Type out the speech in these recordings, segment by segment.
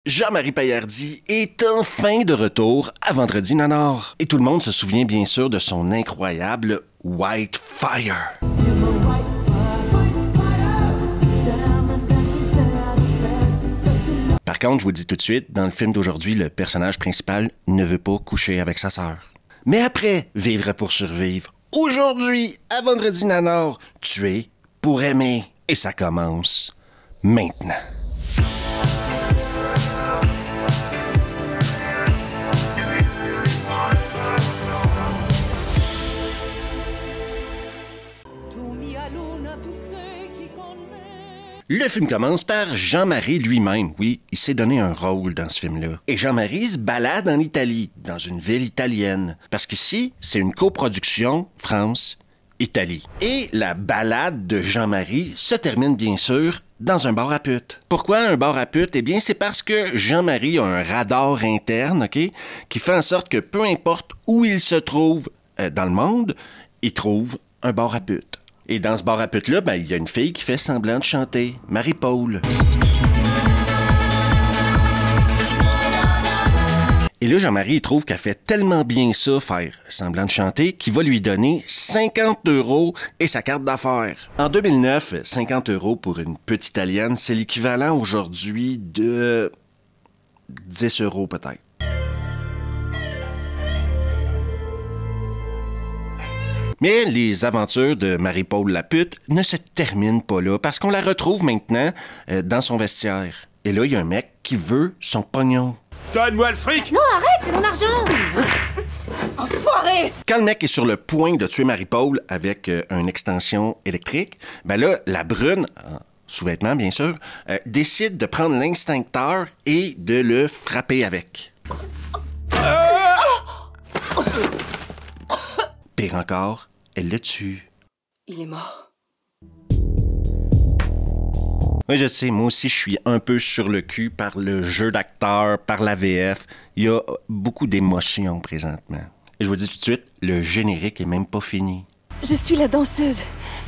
Jean-Marie Paillardy est enfin de retour à Vendredi Nanar. Et tout le monde se souvient bien sûr de son incroyable White Fire. Par contre, je vous le dis tout de suite, dans le film d'aujourd'hui, le personnage principal ne veut pas coucher avec sa sœur. Mais après, vivre pour survivre. Aujourd'hui, à Vendredi Nanar, tuer pour aimer. Et ça commence maintenant. Le film commence par Jean-Marie lui-même. Oui, il s'est donné un rôle dans ce film-là. Et Jean-Marie se balade en Italie, dans une ville italienne. Parce qu'ici, c'est une coproduction France-Italie. Et la balade de Jean-Marie se termine bien sûr dans un bar à putes. Pourquoi un bar à putes? Eh bien, c'est parce que Jean-Marie a un radar interne, OK, qui fait en sorte que peu importe où il se trouve dans le monde, il trouve un bar à putes. Et dans ce bar à putes-là, il y a une fille qui fait semblant de chanter, Marie-Paul. Et là, Jean-Marie, il trouve qu'elle fait tellement bien ça, faire semblant de chanter, qu'il va lui donner 50 € et sa carte d'affaires. En 2009, 50 € pour une pute italienne, c'est l'équivalent aujourd'hui de 10 € peut-être. Mais les aventures de Marie-Paul la pute ne se terminent pas là, parce qu'on la retrouve maintenant dans son vestiaire. Et là, il y a un mec qui veut son pognon. Donne-moi le fric! Non, arrête, c'est mon argent! Enfoiré! Quand le mec est sur le point de tuer Marie-Paul avec une extension électrique, là, la brune, sous-vêtements bien sûr, décide de prendre l'extincteur et de le frapper avec. Pire encore, elle le tue. Il est mort. Oui, je sais, moi aussi, je suis un peu sur le cul par le jeu d'acteur, par la VF. Il y a beaucoup d'émotions présentement. Et je vous dis tout de suite, le générique est même pas fini. Je suis la danseuse.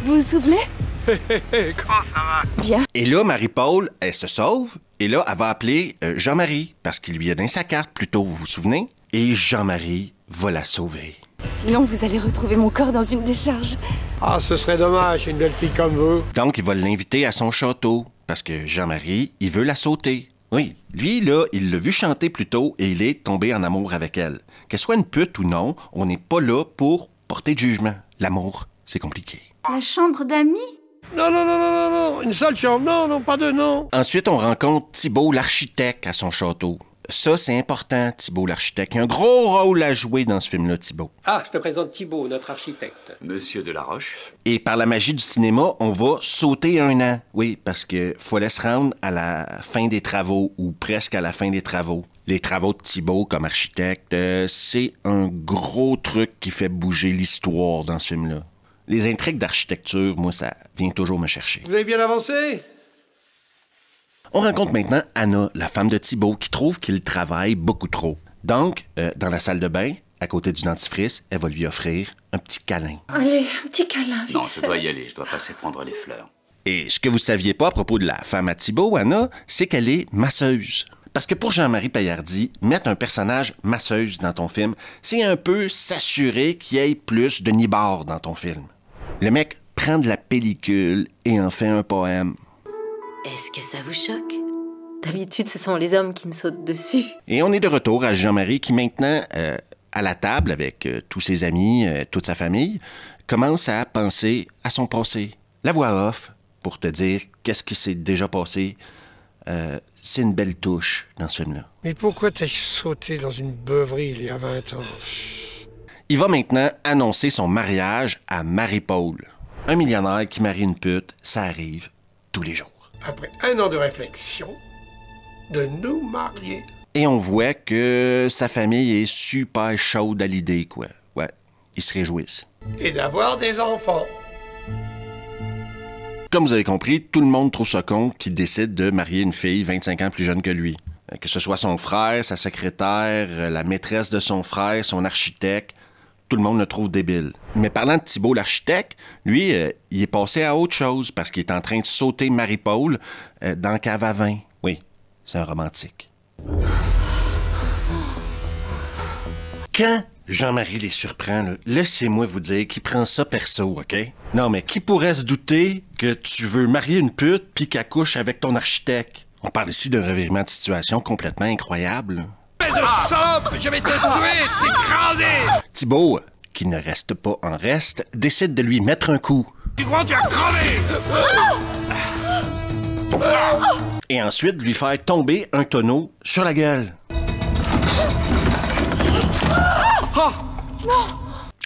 Vous vous souvenez? Comment ça va? Bien. Et là, Marie-Paul, elle se sauve. Et là, elle va appeler Jean-Marie, parce qu'il lui a donné sa carte plus tôt, vous vous souvenez? Et Jean-Marie va la sauver. Sinon, vous allez retrouver mon corps dans une décharge. Ah, ce serait dommage, une belle fille comme vous. Donc, il va l'inviter à son château, parce que Jean-Marie, il veut la sauter. Oui, lui, là, il l'a vu chanter plus tôt et il est tombé en amour avec elle. Qu'elle soit une pute ou non, on n'est pas là pour porter de jugement. L'amour, c'est compliqué. La chambre d'amis? Non, une seule chambre, non, pas deux, non. Ensuite, on rencontre Thibault, l'architecte, à son château. Ça, c'est important, Thibault, l'architecte. Il y a un gros rôle à jouer dans ce film-là, Thibault. Ah, je te présente Thibault, notre architecte. Monsieur Delaroche. Et par la magie du cinéma, on va sauter un an. Oui, parce qu'il fallait se rendre à la fin des travaux, ou presque à la fin des travaux. Les travaux de Thibault comme architecte, c'est un gros truc qui fait bouger l'histoire dans ce film-là. Les intrigues d'architecture, moi, ça vient toujours me chercher. Vous avez bien avancé? On rencontre maintenant Anna, la femme de Thibault, qui trouve qu'il travaille beaucoup trop. Donc, dans la salle de bain, à côté du dentifrice, elle va lui offrir un petit câlin. Allez, un petit câlin, vite Non, fait. je dois y aller, je dois passer prendre les fleurs. Et ce que vous saviez pas à propos de la femme à Thibault, Anna, c'est qu'elle est masseuse. Parce que pour Jean-Marie Paillardy, mettre un personnage masseuse dans ton film, c'est un peu s'assurer qu'il y ait plus de nibards dans ton film. Le mec prend de la pellicule et en fait un poème. Est-ce que ça vous choque? D'habitude, ce sont les hommes qui me sautent dessus. Et on est de retour à Jean-Marie qui maintenant, à la table avec tous ses amis, toute sa famille, commence à penser à son passé. La voix off, pour te dire qu'est-ce qui s'est déjà passé, c'est une belle touche dans ce film-là. Mais pourquoi t'as sauté dans une beuverie il y a 20 ans? Il va maintenant annoncer son mariage à Marie-Paul. Un millionnaire qui marie une pute, ça arrive tous les jours. Après un an de réflexion, de nous marier. Et on voit que sa famille est super chaude à l'idée, quoi. Ouais, ils se réjouissent. Et d'avoir des enfants. Comme vous avez compris, tout le monde trouve ça con qu'il décide de marier une fille 25 ans plus jeune que lui. Que ce soit son frère, sa secrétaire, la maîtresse de son frère, son architecte, tout le monde le trouve débile. Mais parlant de Thibault l'architecte, lui, il est passé à autre chose parce qu'il est en train de sauter Marie-Paul dans la cave à vin. Oui, c'est un romantique. Quand Jean-Marie les surprend, là, laissez-moi vous dire qu'il prend ça perso, OK? Non, mais qui pourrait se douter que tu veux marier une pute puis qu'elle couche avec ton architecte? On parle ici d'un revirement de situation complètement incroyable. Espèce de salope! Je vais te tuer, t'écraser! Thibault, qui ne reste pas en reste, décide de lui mettre un coup. Tu crois que tu as crevé? Et ensuite de lui faire tomber un tonneau sur la gueule.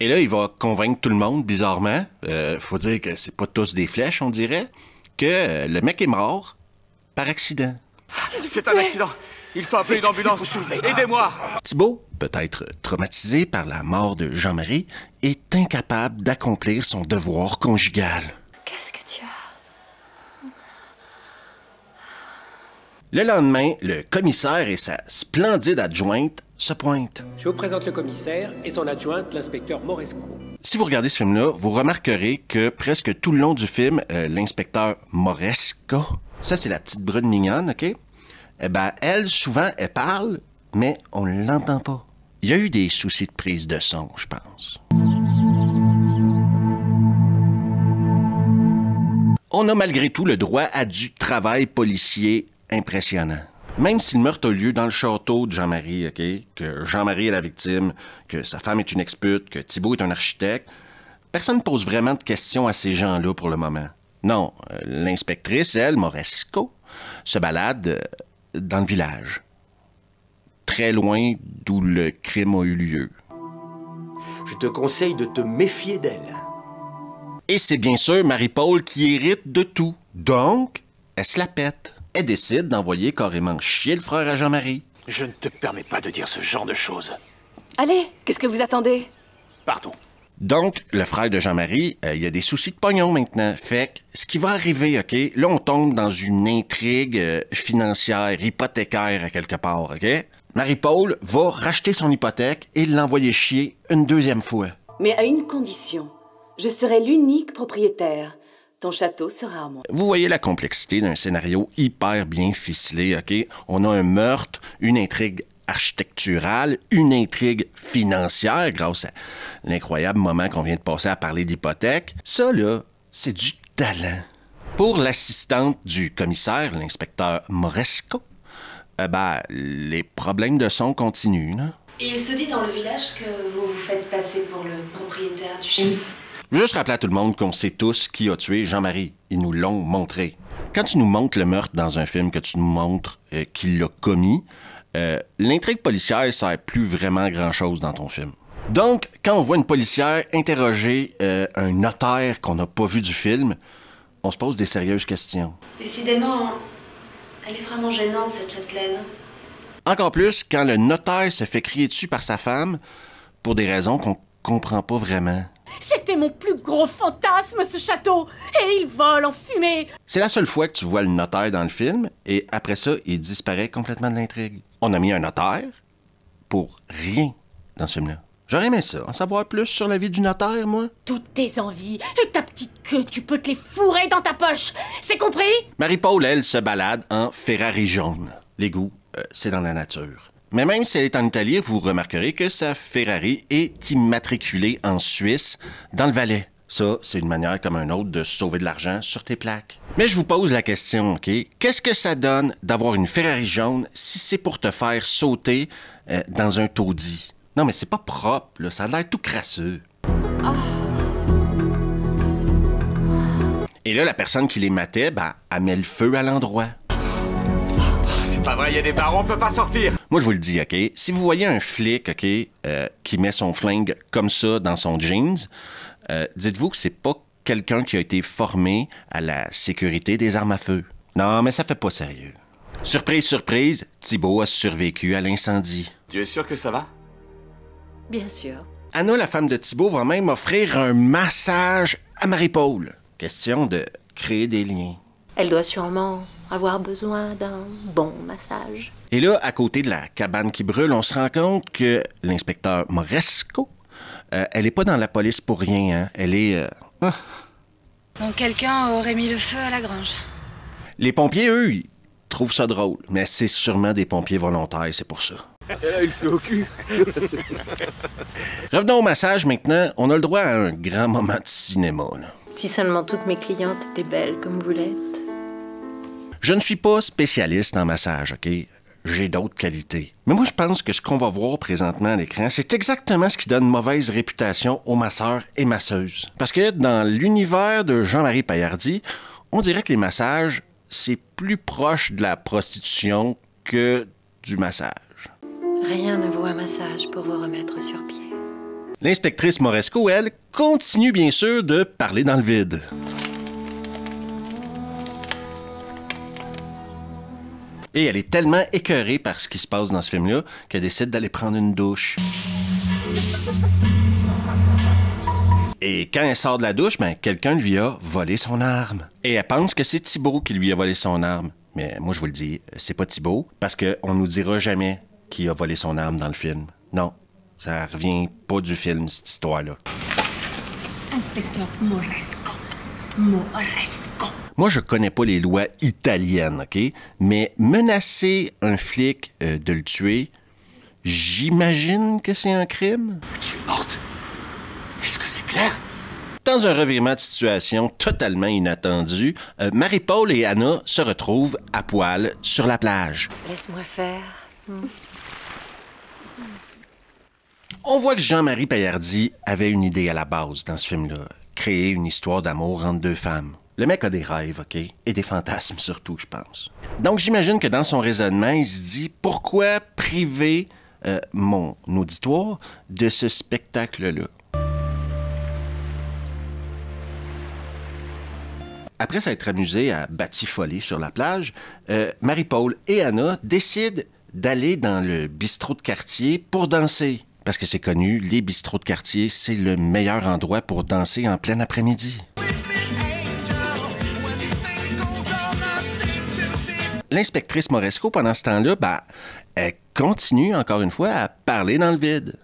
Et là, il va convaincre tout le monde, bizarrement, faut dire que c'est pas tous des flèches, on dirait, que le mec est mort par accident. C'est un accident. Il faut appeler une ambulance. Aidez-moi. Thibault, peut-être traumatisé par la mort de Jean-Marie, est incapable d'accomplir son devoir conjugal. Qu'est-ce que tu as? Le lendemain, le commissaire et sa splendide adjointe se pointent. Je vous présente le commissaire et son adjointe, l'inspecteur Moresco. Si vous regardez ce film-là, vous remarquerez que presque tout le long du film, l'inspecteur Moresco, ça c'est la petite brune mignonne, OK? Eh ben, elle, souvent, elle parle, mais on ne l'entend pas. Il y a eu des soucis de prise de son, je pense. On a malgré tout le droit à du travail policier impressionnant. Même si le meurtre a lieu dans le château de Jean-Marie, OK? Que Jean-Marie est la victime, que sa femme est une ex-pute, que Thibault est un architecte, personne ne pose vraiment de questions à ces gens-là pour le moment. Non, l'inspectrice, elle, Moresco, se balade dans le village. Très loin d'où le crime a eu lieu. Je te conseille de te méfier d'elle. Et c'est bien sûr Marie-Paul qui hérite de tout. Donc, elle se la pète. Elle décide d'envoyer carrément chier le frère à Jean-Marie. Je ne te permets pas de dire ce genre de choses. Allez, qu'est-ce que vous attendez? Partons. Donc, le frère de Jean-Marie, il y a des soucis de pognon maintenant. Fait que, ce qui va arriver, OK? Là, on tombe dans une intrigue financière, hypothécaire à quelque part, OK? Marie-Paul va racheter son hypothèque et l'envoyer chier une deuxième fois. Mais à une condition. Je serai l'unique propriétaire. Ton château sera à moi. Vous voyez la complexité d'un scénario hyper bien ficelé, OK? On a un meurtre, une intrigue architecturale, une intrigue financière grâce à l'incroyable moment qu'on vient de passer à parler d'hypothèque. Ça, là, c'est du talent. Pour l'assistante du commissaire, l'inspecteur Moresco, les problèmes de son continuent, là. Il se dit dans le village que vous vous faites passer pour le propriétaire du château. Juste rappeler à tout le monde qu'on sait tous qui a tué Jean-Marie. Ils nous l'ont montré. Quand tu nous montres le meurtre dans un film, que tu nous montres qui l'a commis, l'intrigue policière sert plus vraiment grand-chose dans ton film. Donc, quand on voit une policière interroger un notaire qu'on n'a pas vu du film, on se pose des sérieuses questions. Décidément, elle est vraiment gênante, cette châtelaine. Encore plus quand le notaire se fait crier dessus par sa femme pour des raisons qu'on comprend pas vraiment. C'était mon plus gros fantasme, ce château! Et il vole en fumée! C'est la seule fois que tu vois le notaire dans le film, et après ça, il disparaît complètement de l'intrigue. On a mis un notaire pour rien dans ce film-là. J'aurais aimé ça, en savoir plus sur la vie du notaire, moi. Toutes tes envies et ta petite queue, tu peux te les fourrer dans ta poche! C'est compris? Marie-Paul, elle, se balade en Ferrari jaune. Les goûts, c'est dans la nature. Mais même si elle est en Italie, vous remarquerez que sa Ferrari est immatriculée en Suisse, dans le Valais. Ça, c'est une manière comme une autre de sauver de l'argent sur tes plaques. Mais je vous pose la question, OK? Qu'est-ce que ça donne d'avoir une Ferrari jaune si c'est pour te faire sauter dans un taudis? Non, mais c'est pas propre, là. Ça a l'air tout crasseux. Oh. Et là, la personne qui les matait, elle met le feu à l'endroit. C'est pas vrai, il y a des barons, on peut pas sortir. Moi, je vous le dis, OK? Si vous voyez un flic, OK, qui met son flingue comme ça dans son jeans, dites-vous que c'est pas quelqu'un qui a été formé à la sécurité des armes à feu. Non, mais ça fait pas sérieux. Surprise, surprise, Thibault a survécu à l'incendie. Tu es sûr que ça va? Bien sûr. Anna, la femme de Thibault, va même offrir un massage à Marie-Paul. Question de créer des liens. Elle doit sûrement avoir besoin d'un bon massage. Et là, à côté de la cabane qui brûle, on se rend compte que l'inspecteur Moresco, elle est pas dans la police pour rien, hein. Elle est... Donc quelqu'un aurait mis le feu à la grange. Les pompiers, eux, ils trouve ça drôle, mais c'est sûrement des pompiers volontaires, c'est pour ça. Et là, il fait au cul. Revenons au massage maintenant. On a le droit à un grand moment de cinéma, là. Si seulement toutes mes clientes étaient belles comme vous l'êtes. Je ne suis pas spécialiste en massage, OK? J'ai d'autres qualités. Mais moi, je pense que ce qu'on va voir présentement à l'écran, c'est exactement ce qui donne mauvaise réputation aux masseurs et masseuses. Parce que dans l'univers de Jean-Marie Paillardy, on dirait que les massages, c'est plus proche de la prostitution que du massage. Rien ne vaut un massage pour vous remettre sur pied. L'inspectrice Moresco, elle, continue bien sûr de parler dans le vide. Et elle est tellement écœurée par ce qui se passe dans ce film-là qu'elle décide d'aller prendre une douche. Et quand elle sort de la douche, ben, quelqu'un lui a volé son arme. Et elle pense que c'est Thibault qui lui a volé son arme. Mais moi, je vous le dis, c'est pas Thibault, parce qu'on nous dira jamais qui a volé son arme dans le film. Non, ça revient pas du film, cette histoire-là. Inspecteur Moresco. Moresco. Moi, je connais pas les lois italiennes, OK? Mais menacer un flic de le tuer, j'imagine que c'est un crime. Tu es morte. Est-ce que c'est clair? Dans un revirement de situation totalement inattendu, Marie-Paul et Anna se retrouvent à poil sur la plage. Laisse-moi faire. On voit que Jean-Marie Paillardy avait une idée à la base dans ce film-là. Créer une histoire d'amour entre deux femmes. Le mec a des rêves, OK? Et des fantasmes surtout, je pense. Donc j'imagine que dans son raisonnement, il se dit « Pourquoi priver mon auditoire de ce spectacle-là? » Après s'être amusé à batifoler sur la plage, Marie-Paul et Anna décident d'aller dans le bistrot de quartier pour danser. Parce que c'est connu, les bistrots de quartier, c'est le meilleur endroit pour danser en plein après-midi. L'inspectrice Moresco, pendant ce temps-là, elle continue, encore une fois, à parler dans le vide.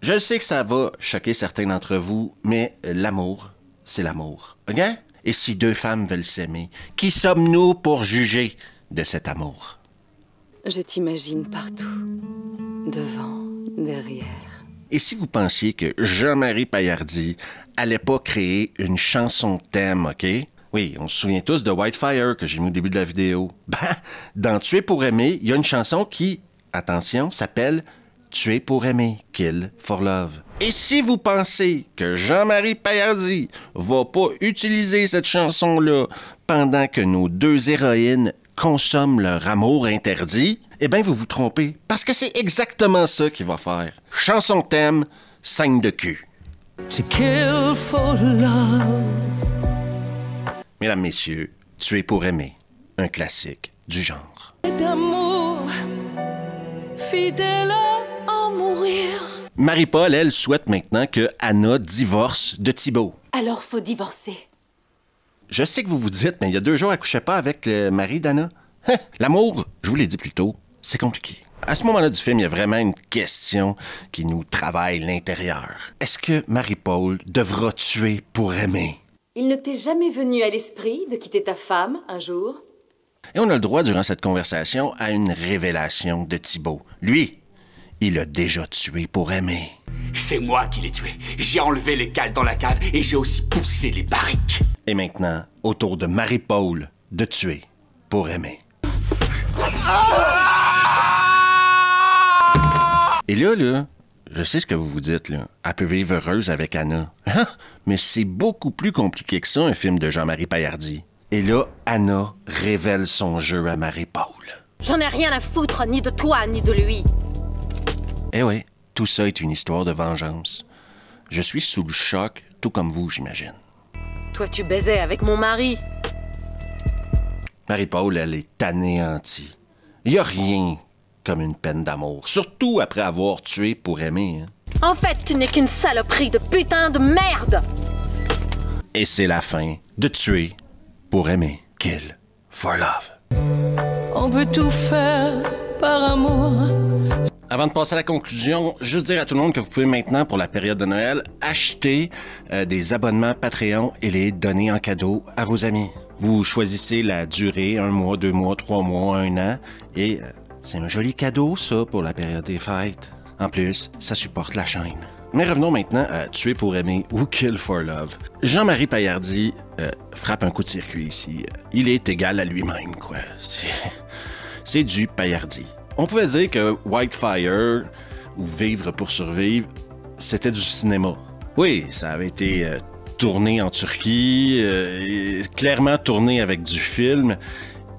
Je sais que ça va choquer certains d'entre vous, mais l'amour, c'est l'amour. OK? Et si deux femmes veulent s'aimer, qui sommes-nous pour juger de cet amour? Je t'imagine partout. Devant, derrière. Et si vous pensiez que Jean-Marie Paillardy allait pas créer une chanson thème, OK? Oui, on se souvient tous de Whitefire que j'ai mis au début de la vidéo. Dans Tuer pour aimer, il y a une chanson qui, attention, s'appelle Tuer pour aimer, Kill for Love. Et si vous pensez que Jean-Marie Paillardy va pas utiliser cette chanson-là pendant que nos deux héroïnes consomment leur amour interdit, eh bien, vous vous trompez. Parce que c'est exactement ça qu'il va faire. Chanson thème, scène de cul. To kill for love. Mesdames, messieurs, Tuer pour aimer, un classique du genre. D'amour, fidèle à mourir. Marie-Paul, elle, souhaite maintenant que Anna divorce de Thibault. Alors faut divorcer. Je sais que vous vous dites, mais il y a 2 jours, elle couchait pas avec le mari d'Anna. L'amour, je vous l'ai dit plus tôt, c'est compliqué. À ce moment-là du film, il y a vraiment une question qui nous travaille l'intérieur. Est-ce que Marie-Paul devra tuer pour aimer? Il ne t'est jamais venu à l'esprit de quitter ta femme un jour? Et on a le droit, durant cette conversation, à une révélation de Thibault. Lui, il a déjà tué pour aimer. C'est moi qui l'ai tué. J'ai enlevé les cales dans la cave et j'ai aussi poussé les barriques. Et maintenant, au tour de Marie-Paul de tuer pour aimer. Et là, je sais ce que vous vous dites, là. Elle peut vivre heureuse avec Anna. Mais c'est beaucoup plus compliqué que ça, un film de Jean-Marie Paillardy. Et là, Anna révèle son jeu à Marie-Paul. J'en ai rien à foutre, ni de toi, ni de lui. Eh oui, tout ça est une histoire de vengeance. Je suis sous le choc, tout comme vous, j'imagine. Toi, tu baisais avec mon mari. Marie-Paul, elle est anéantie. Il n'y a rien comme une peine d'amour, surtout après avoir tué pour aimer. En fait, tu n'es qu'une saloperie de putain de merde. Et c'est la fin de Tuer pour aimer. Kill for Love. On peut tout faire par amour. Avant de passer à la conclusion, juste dire à tout le monde que vous pouvez maintenant, pour la période de Noël, acheter des abonnements Patreon et les donner en cadeau à vos amis. Vous choisissez la durée, 1 mois, 2 mois, 3 mois, 1 an, et c'est un joli cadeau, ça, pour la période des fêtes. En plus, ça supporte la chaîne. Mais revenons maintenant à Tuer pour aimer ou Kill for Love. Jean-Marie Paillardy frappe un coup de circuit ici. Il est égal à lui-même, quoi. C'est du Paillardy. On pouvait dire que Whitefire, ou Vivre pour survivre, c'était du cinéma. Oui, ça avait été tourné en Turquie, clairement tourné avec du film.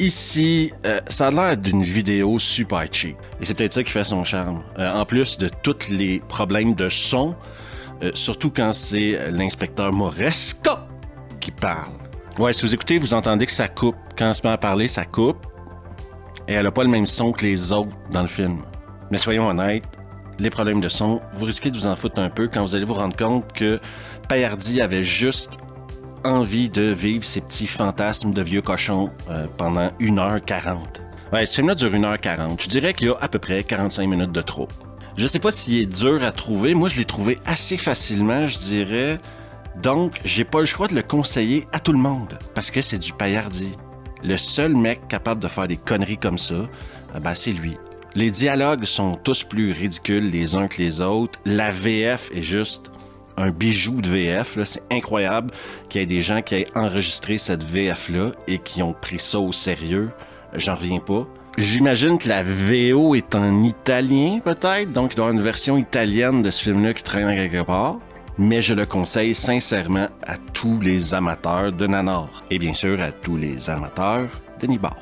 Ici, ça a l'air d'une vidéo super cheap. Et c'est peut-être ça qui fait son charme. En plus de tous les problèmes de son, surtout quand c'est l'inspecteur Moresco qui parle. Ouais, si vous écoutez, vous entendez que ça coupe. Quand elle se met à parler, ça coupe. Et elle n'a pas le même son que les autres dans le film. Mais soyons honnêtes, les problèmes de son, vous risquez de vous en foutre un peu quand vous allez vous rendre compte que Paillardy avait juste envie de vivre ses petits fantasmes de vieux cochon pendant 1h40. Ouais, ce film-là dure 1h40. Je dirais qu'il y a à peu près 45 minutes de trop. Je sais pas s'il est dur à trouver. Moi, je l'ai trouvé assez facilement, je dirais. Donc, j'ai pas le choix de le conseiller à tout le monde. Parce que c'est du Paillardy. Le seul mec capable de faire des conneries comme ça, ben, c'est lui. Les dialogues sont tous plus ridicules les uns que les autres. La VF est juste un bijou de VF. C'est incroyable qu'il y ait des gens qui aient enregistré cette VF-là et qui ont pris ça au sérieux. J'en reviens pas. J'imagine que la VO est en italien, peut-être. Donc, il doit y avoir une version italienne de ce film-là qui traîne quelque part. Mais je le conseille sincèrement à tous les amateurs de nanar. Et bien sûr, à tous les amateurs de Nibar.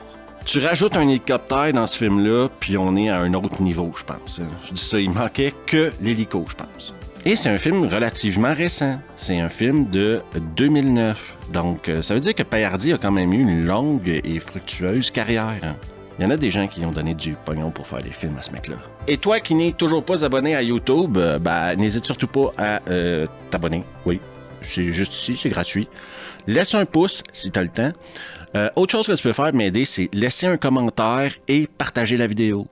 Tu rajoutes un hélicoptère dans ce film-là, puis on est à un autre niveau, je pense. Je dis ça, il manquait que l'hélico, je pense. Et c'est un film relativement récent. C'est un film de 2009. Donc, ça veut dire que Paillardy a quand même eu une longue et fructueuse carrière. Hein. Il y en a des gens qui ont donné du pognon pour faire des films à ce mec-là. Et toi qui n'es toujours pas abonné à YouTube, n'hésite surtout pas à t'abonner. Oui, c'est juste ici, c'est gratuit. Laisse un pouce si tu as le temps. Autre chose que tu peux faire pour m'aider, c'est laisser un commentaire et partager la vidéo.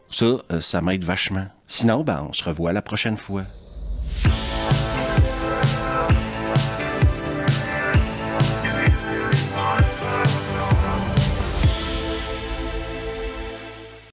Ça m'aide vachement. Sinon, on se revoit la prochaine fois.